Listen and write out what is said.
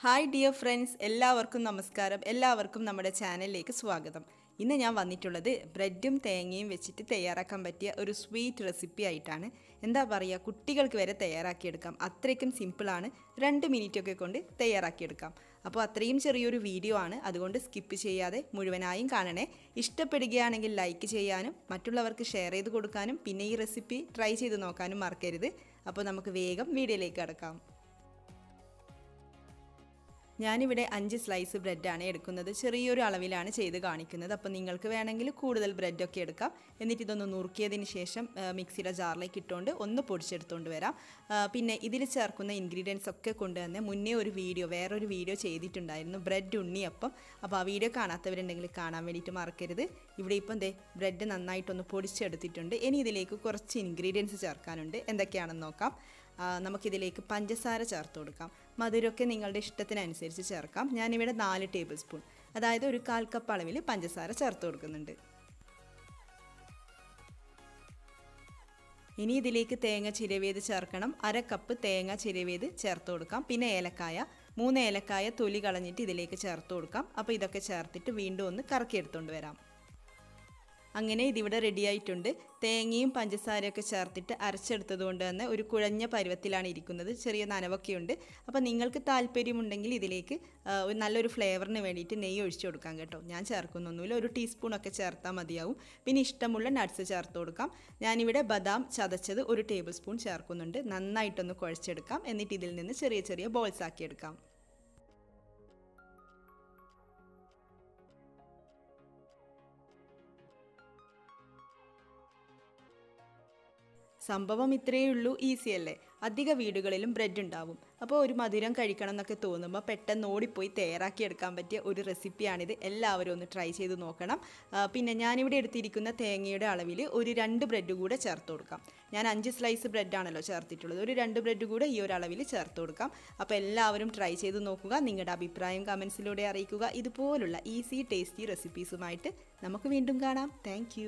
Hi dear friends, എല്ലാവർക്കും നമസ്കാരം. എല്ലാവർക്കും നമ്മുടെ ചാനലിലേക്ക് സ്വാഗതം. ഇന്ന് ഞാൻ വന്നിട്ടുള്ളത് ബ്രെഡും തേങ്ങയും വെച്ചിട്ട് തയ്യാറാക്കാൻ പറ്റിയ ഒരു സ്വീറ്റ് റെസിപ്പി ആയിട്ടാണ്. എന്താ പറയുക, കുട്ടികൾക്ക് വരെ തയ്യാറാക്കിയെടുക്കാം. അത്രയ്ക്കും സിമ്പിളാണ്. 2 മിനിറ്റൊക്കെ കൊണ്ട് തയ്യാറാക്കിയെടുക്കാം. അപ്പോൾ അത്രയും ചെറിയൊരു വീഡിയോ ആണ്, അതുകൊണ്ട് സ്കിപ്പ് ചെയ്യാതെ മുഴുവനായും കാണണേ. ഇഷ്ടപ്പെടുകയാണെങ്കിൽ ലൈക്ക് ചെയ്യാനും മറ്റുള്ളവർക്ക് ഷെയർ ചെയ്ത് കൊടുക്കാനും പിന്നെ ഈ റെസിപ്പി ട്രൈ ചെയ്ത് നോക്കാനും മറക്കരുത്. അപ്പോൾ നമുക്ക് വേഗം വീഡിയോയിലേക്ക് കടക്കാം. ഞാനിവിടെ 5 സ്ലൈസ് ബ്രെഡാണ് എടുക്കുന്നത്. ചെറിയൊരു അളവിലാണ് ചെയ്ത് കാണിക്കുന്നത്. അപ്പോൾ നിങ്ങൾക്ക് വേണമെങ്കിൽ കൂടുതൽ ബ്രെഡൊക്കെ എടുക്കാം. എന്നിട്ട് ഇതൊന്ന് നുറുക്കിയതിന് ശേഷം മിക്സിയുടെ ജാറിലേക്ക് ഇട്ടുകൊണ്ട് ഒന്ന് പൊടിച്ചെടുത്തുകൊണ്ട് വരാം. പിന്നെ ഇതിൽ ചേർക്കുന്ന ഇൻഗ്രീഡിയൻസ് ഒക്കെ കൊണ്ടുവന്ന് മുന്നേ വേറൊരു വീഡിയോ ചെയ്തിട്ടുണ്ടായിരുന്നു, ബ്രെഡ് ഉണ്ണിയപ്പം. അപ്പോൾ ആ വീഡിയോ കാണാത്തവരുണ്ടെങ്കിൽ കാണാൻ വേണ്ടിയിട്ട് മറക്കരുത്. ഇവിടെ ഇപ്പം ബ്രെഡ് നന്നായിട്ടൊന്ന് പൊടിച്ചെടുത്തിട്ടുണ്ട്. ഇനി ഇതിലേക്ക് കുറച്ച് ഇൻഗ്രീഡിയൻസ് ചേർക്കാനുണ്ട്. എന്തൊക്കെയാണെന്ന് നോക്കാം. നമുക്കിതിലേക്ക് പഞ്ചസാര ചേർത്ത് കൊടുക്കാം. മധുരമൊക്കെ നിങ്ങളുടെ ഇഷ്ടത്തിനനുസരിച്ച് ചേർക്കാം. ഞാനിവിടെ 4 ടേബിൾ സ്പൂൺ, അതായത് ഒരു 1/4 കപ്പ് അളവിൽ പഞ്ചസാര ചേർത്ത് കൊടുക്കുന്നുണ്ട്. ഇനി ഇതിലേക്ക് തേങ്ങ ചിരവിയത് ചേർക്കണം. 1/2 കപ്പ് തേങ്ങ ചിരവിയത് ചേർത്ത് കൊടുക്കാം. പിന്നെ ഏലക്കായ, 3 ഏലക്കായ തൊലി കളഞ്ഞിട്ട് ഇതിലേക്ക് ചേർത്ത് കൊടുക്കാം. അപ്പോൾ ഇതൊക്കെ ചേർത്തിട്ട് വീണ്ടും ഒന്ന് കറക്കിയെടുത്തുകൊണ്ട് വരാം. അങ്ങനെ ഇതിവിടെ റെഡി ആയിട്ടുണ്ട്. തേങ്ങയും പഞ്ചസാരയൊക്കെ ചേർത്തിട്ട് അരച്ചെടുത്തത് കൊണ്ട് തന്നെ ഒരു കുഴഞ്ഞ പരുവത്തിലാണ് ഇരിക്കുന്നത്. ചെറിയ നനവൊക്കെ ഉണ്ട്. അപ്പോൾ നിങ്ങൾക്ക് താല്പര്യമുണ്ടെങ്കിൽ ഇതിലേക്ക് നല്ലൊരു ഫ്ലേവറിന് വേണ്ടിയിട്ട് നെയ്യ് ഒഴിച്ചു കൊടുക്കാം കേട്ടോ. ഞാൻ ചേർക്കുന്നൊന്നുമില്ല, ഒരു ടീസ്പൂണൊക്കെ ചേർത്താൽ മതിയാവും. പിന്നെ ഇഷ്ടമുള്ള നട്ട്സ് ചേർത്ത് കൊടുക്കാം. ഞാനിവിടെ ബദാം ചതച്ചത് 1 ടേബിൾ സ്പൂൺ ചേർക്കുന്നുണ്ട്. നന്നായിട്ടൊന്ന് കുഴച്ചെടുക്കാം. എന്നിട്ട് ഇതിൽ നിന്ന് ചെറിയ ചെറിയ ബോൾസ് ആക്കിയെടുക്കാം. സംഭവം ഇത്രയേ ഉള്ളൂ, ഈസി അല്ലേ? അധിക വീടുകളിലും ബ്രെഡ് ഉണ്ടാവും. അപ്പോൾ ഒരു മധുരം കഴിക്കണം എന്നൊക്കെ തോന്നുമ്പോൾ പെട്ടെന്ന് ഓടിപ്പോയി തയ്യാറാക്കിയെടുക്കാൻ പറ്റിയ ഒരു റെസിപ്പിയാണിത്. എല്ലാവരും ഒന്ന് ട്രൈ ചെയ്ത് നോക്കണം. പിന്നെ ഞാനിവിടെ എടുത്തിരിക്കുന്ന തേങ്ങയുടെ അളവിൽ ഒരു 2 ബ്രെഡ് കൂടെ ചേർത്ത് കൊടുക്കാം. ഞാൻ 5 സ്ലൈസ് ബ്രെഡാണല്ലോ ചേർത്തിട്ടുള്ളത്. ഒരു 2 ബ്രെഡ് കൂടെ ഈ ഒരു അളവിൽ ചേർത്ത് കൊടുക്കാം. അപ്പോൾ എല്ലാവരും ട്രൈ ചെയ്ത് നോക്കുക. നിങ്ങളുടെ അഭിപ്രായം കമൻസിലൂടെ അറിയിക്കുക. ഇതുപോലുള്ള ഈസി ടേസ്റ്റി റെസിപ്പീസുമായിട്ട് നമുക്ക് വീണ്ടും കാണാം. താങ്ക്